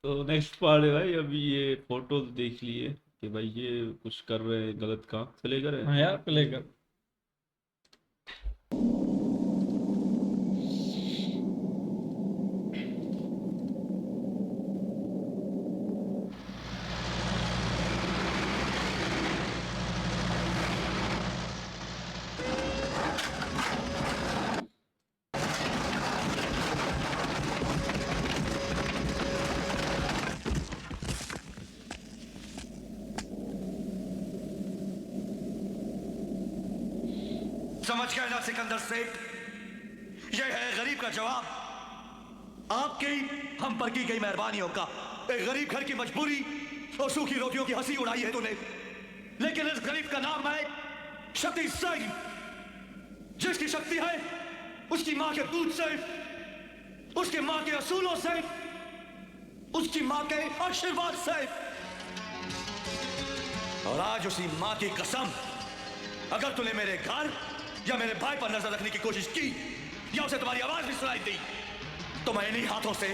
तो next part है भाई। अभी ये फोटो देख लिए कि भाई ये कुछ कर रहे हैं गलत काम, प्ले करे। हाँ यार, प्ले कर। समझ गए ना सिकंदर सेठ, यह है गरीब का जवाब आपकी हम पर की गई मेहरबानियों का। एक गरीब घर की मजबूरी और सूखी रोटियों की हंसी उड़ाई है तूने, लेकिन इस गरीब का नाम है शक्ति सिंह। जिसकी शक्ति है उसकी मां के दूध से, उसकी मां के असूलों से, उसकी मां के आशीर्वाद से। और आज उसी मां की कसम, अगर तूने मेरे घर या मेरे भाई पर नजर रखने की कोशिश की या उसे तुम्हारी आवाज भी सुनाई दी, तो मैं इन्हीं हाथों से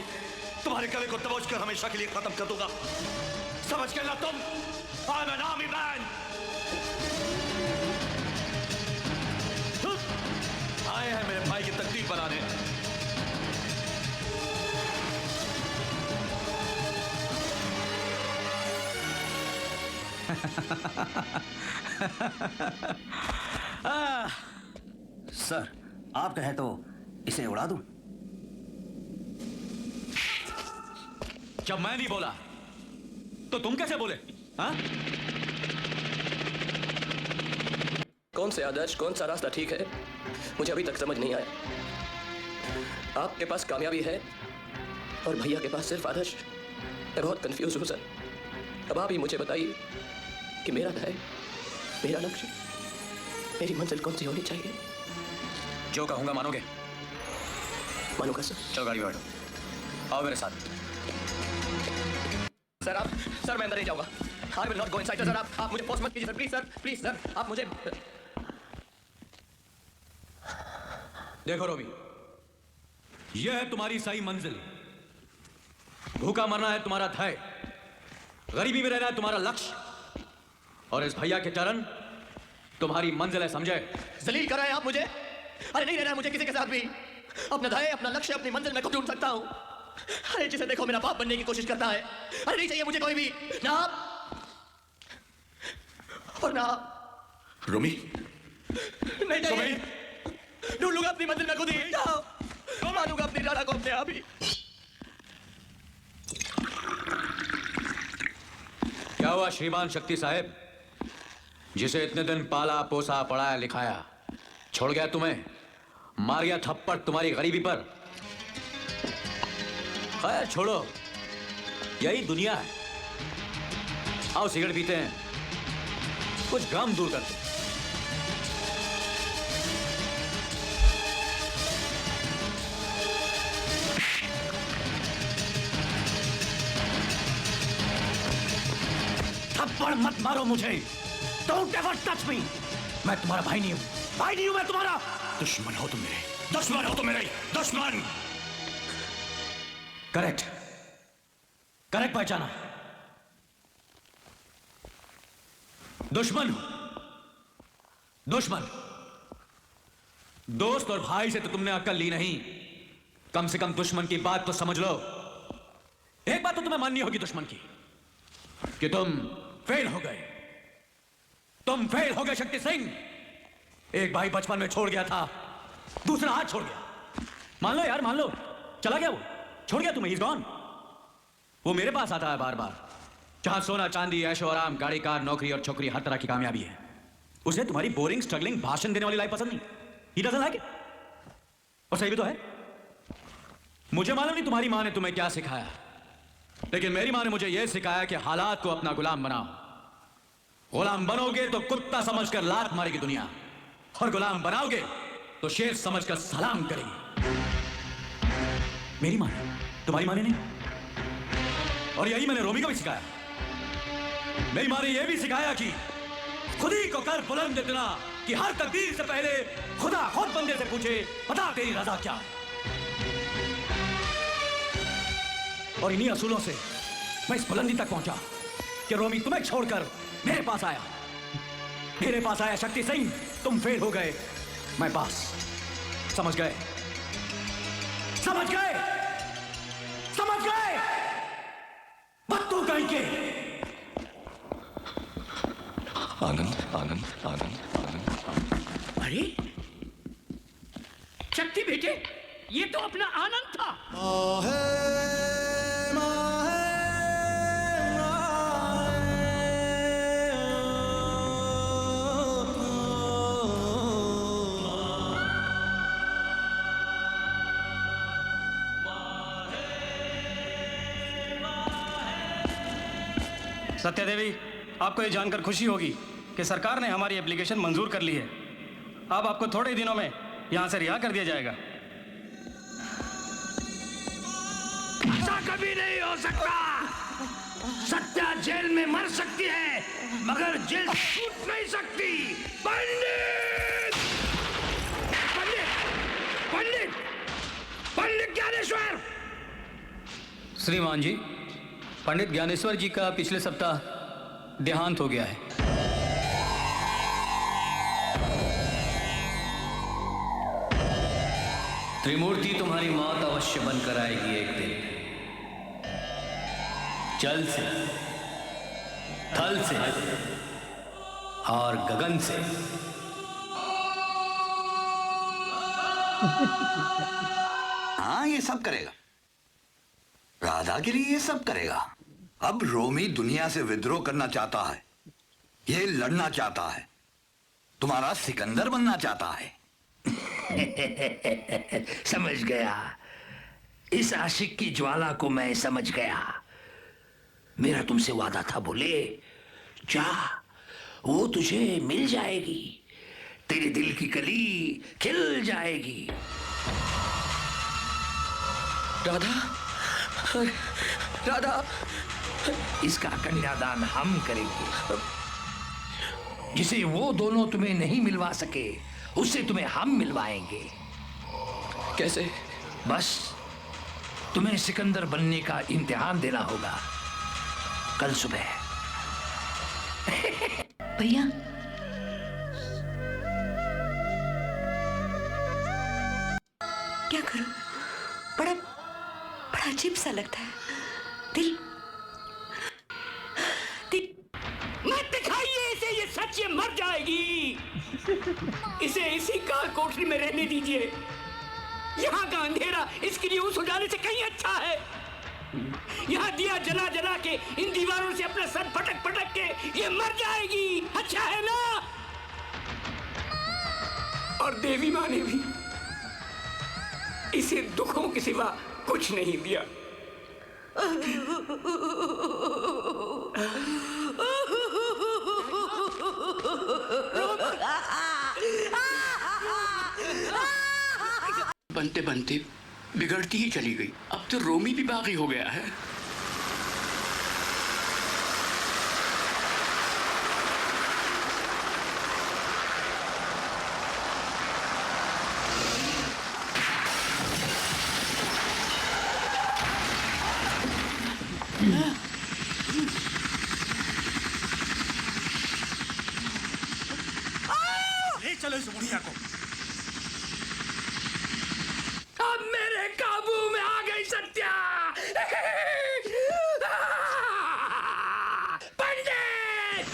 तुम्हारे गले को दबोच कर हमेशा के लिए खत्म कर दूंगा। समझ गए ना तुम? I am an army man. आए हैं मेरे भाई की तकदीर बनाने। सर, आप कहें तो इसे उड़ा दूं? जब मैं नहीं बोला तो तुम कैसे बोले? हाँ? कौन से आदर्श, कौन सा रास्ता ठीक है, मुझे अभी तक समझ नहीं आया। आपके पास कामयाबी है और भैया के पास सिर्फ आदर्श। मैं बहुत कंफ्यूज हूं सर। अब आप ही मुझे बताइए कि मेरा ध्येय, मेरा लक्ष्य, मेरी मंजिल कौन सी होनी चाहिए। जो कहूंगा मानोगे? मानूंगा सर। चलो गाड़ी में बैठो, आओ मेरे साथ। सर मैं अंदर नहीं जाऊंगा। I will not go inside sir. आप मुझे फोर्स मत कीजिए सर, प्लीज सर, आप मुझे। देखो रोबी, यह है तुम्हारी सही मंजिल। भूखा मरना है तुम्हारा ध्येय, गरीबी में रहना है तुम्हारा लक्ष्य, और इस भैया के चरण तुम्हारी मंजिल है, समझे? जलील कर रहे हैं आप मुझे। अरे नहीं रहना है मुझे किसी के साथ भी। अपना ध्येय, अपना लक्ष्य, अपनी मंजिल मैं खुद ढूंढ सकता हूं। अरे जिसे देखो मेरा बाप बनने की कोशिश करता है। अरे नहीं चाहिए मुझे कोई भी, ना आप और ना आप। रोमी, नहीं चाहिए। ढूंढ लूंगा अपनी मंजिल में खुद ही। जाओ, मानूंगा अपनी राधा को अपने आप ही। क्या हुआ श्रीमान शक्ति साहब, जिसे इतने दिन पाला पोसा पढ़ाया लिखाया, छोड़ गया तुम्हें, मार गया थप्पड़ तुम्हारी गरीबी पर? खैर छोड़ो, यही दुनिया है। आओ सिगरेट पीते हैं, कुछ गम दूर करते हैं। थप्पड़ मत मारो मुझे। Don't ever touch me। मैं तुम्हारा भाई नहीं हूं, भाई नहीं हूं मैं तुम्हारा। दुश्मन हो तुम मेरे, दुश्मन हो तुम मेरे, दुश्मन। करेक्ट, करेक्ट पहचाना। दुश्मन हो, दुश्मन। दोस्त और भाई से तो तुमने अक्ल ली नहीं, कम से कम दुश्मन की बात तो समझ लो। एक बात तो तुम्हें माननी होगी दुश्मन की, कि तुम फेल हो गए। तुम फेल हो गए शक्ति सिंह। एक भाई बचपन में छोड़ गया था, दूसरा हाथ छोड़ गया। मान लो यार, मान लो, चला गया, वो छोड़ गया तुम्हें, he's gone। वो मेरे पास आता है बार बार, जहां सोना चांदी, ऐशो आराम, गाड़ी कार, नौकरी और छोकरी, हर तरह की कामयाबी है। उसे तुम्हारी बोरिंग स्ट्रगलिंग भाषण देने वाली लाइफ पसंद नहीं। He doesn't like it। और सही भी तो है। मुझे मालूम नहीं तुम्हारी मां ने तुम्हें क्या सिखाया, लेकिन मेरी मां ने मुझे यह सिखाया कि हालात को अपना गुलाम बनाओ। गुलाम बनोगे तो कुत्ता समझकर लात मारेगी दुनिया, और गुलाम बनाओगे तो शेर समझकर सलाम करेगी। मेरी मां ने, तुम्हारी मां ने नहीं। और यही मैंने रोमी को भी सिखाया। मेरी मां ने यह भी सिखाया कि खुद ही को कर बुलंद इतना कि हर तकदीर से पहले खुदा खुद बंदे से पूछे, बता तेरी रजा क्या। और इन्हीं असूलों से मैं इस बुलंदी तक पहुंचा कि रोमी तुम्हें छोड़कर मेरे पास आया। मेरे पास आया शक्ति सिंह, तुम फेल हो गए, मैं पास। समझ गए? समझ गए? समझ गए? बत्तू कहीं के। आनंद आनंद आनंद आनंद। अरे शक्ति बेटे, ये तो अपना आनंद था। सत्या देवी, आपको ये जानकर खुशी होगी कि सरकार ने हमारी एप्लीकेशन मंजूर कर ली है। अब आपको थोड़े ही दिनों में यहाँ से रिहा कर दिया जाएगा। ऐसा कभी नहीं हो सकता। सत्या जेल में मर सकती है मगर जेल छूट नहीं सकती। पंडित पंडित पंडित पंडित ज्ञानेश्वर। श्रीमान जी, पंडित ज्ञानेश्वर जी का पिछले सप्ताह देहांत हो गया है। त्रिमूर्ति तुम्हारी मौत अवश्य बनकर आएगी एक दिन, जल से, थल से और गगन से। हाँ, ये सब करेगा। राधा के लिए ये सब करेगा। अब रोमी दुनिया से विद्रोह करना चाहता है, ये लड़ना चाहता है, तुम्हारा सिकंदर बनना चाहता है। समझ गया, इस आशिक की ज्वाला को मैं समझ गया। मेरा तुमसे वादा था बोले, जा वो तुझे मिल जाएगी, तेरे दिल की कली खिल जाएगी। राधा, राधा, इसका कन्यादान हम करेंगे। जिसे वो दोनों तुम्हें नहीं मिलवा सके उससे तुम्हें हम मिलवाएंगे। कैसे? बस तुम्हें सिकंदर बनने का इम्तिहान देना होगा कल सुबह। भैया, क्या करूं? बड़ा बड़ा अजीब सा लगता है। दिल मत दिखाइए इसे, ये सच, ये मर जाएगी। इसे इसी कार कोठरी में रहने दीजिए। यहाँ का अंधेरा इसके लिए उस उजाले से कहीं अच्छा है। यहाँ दिया जला जला के इन दीवारों से अपना सर पटक पटक के ये मर जाएगी। अच्छा है ना? और देवी माँ ने भी इसे दुखों के सिवा कुछ नहीं दिया। बनते बनते बिगड़ती ही चली गई। अब तो रोमी भी बागी हो गया है। ले चलो इस बुढ़िया को। अब मेरे काबू में आ गई सत्या। पंडित!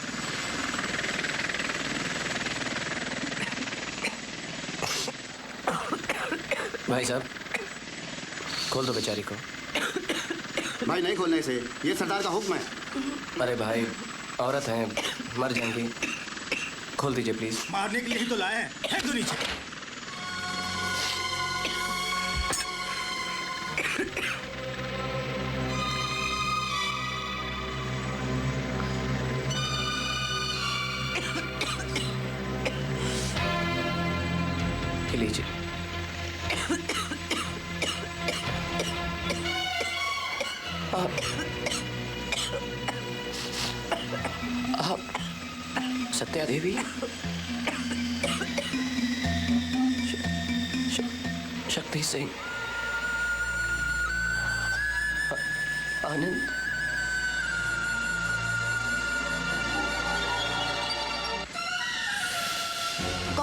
भाई साहब, खोल दो बेचारी को। भाई नहीं खोलने से, ये सरदार का हुक्म है। अरे भाई, औरत हैं, मर जाएंगी। खोल दीजिए प्लीज। मारने के लिए ही तो लाए हैं। फेंक दो नीचे। लीजिए। आप सत्या देवी? शक्ति सिंह, आनंद,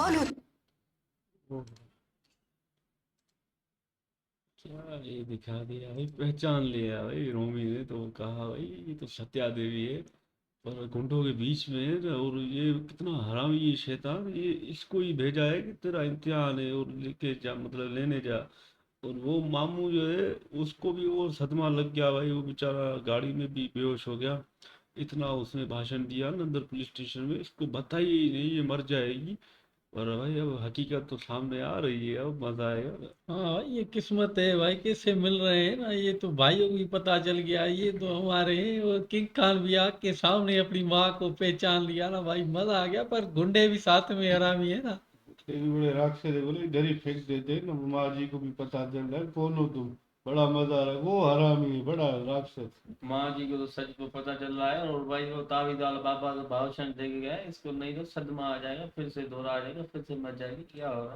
कौन हो? क्या ये दिखा दिया भाई, पहचान लिया भाई रोमी ने, तो कहा भाई ये तो सत्या देवी है, पर गुंडों के बीच में है ना, और ये कितना हरामी ये शैतान, ये इसको ही भेजा है कि तेरा इम्तिहान है और लेके जा, मतलब लेने जा। और वो मामू जो है उसको भी वो सदमा लग गया भाई, वो बेचारा गाड़ी में भी बेहोश हो गया। इतना उसने भाषण दिया ना अंदर पुलिस स्टेशन में, इसको बताइए ही नहीं ये मर जाएगी। और भाई अब हकीकत तो सामने आ रही है, अब मजा आएगा। हाँ ये किस्मत है भाई, किससे मिल रहे हैं ना, ये तो भाइयों को भी पता चल गया, ये तो हमारे हैं। और किंग खान भी आग के सामने अपनी माँ को पहचान लिया ना भाई, मजा आ गया। पर गुंडे भी साथ में हरामी है ना। ये भी बड़े राक्षस है, बोले इधर ही फेंक देते ना, माँ जी को भी पता चल रहा है कौन हो तुम, बड़ा मजा आ रहा है। वो हरामी है, बड़ा राक्षस। माँ जी को तो सच को पता चल रहा है, और भाई वो तावीदाल बाबा का भाषण दे के गए, इसको नहीं तो सदमा आ जाएगा, फिर से दोहरा आ जाएगा, फिर से मर जाएगी। क्या हो रहा है?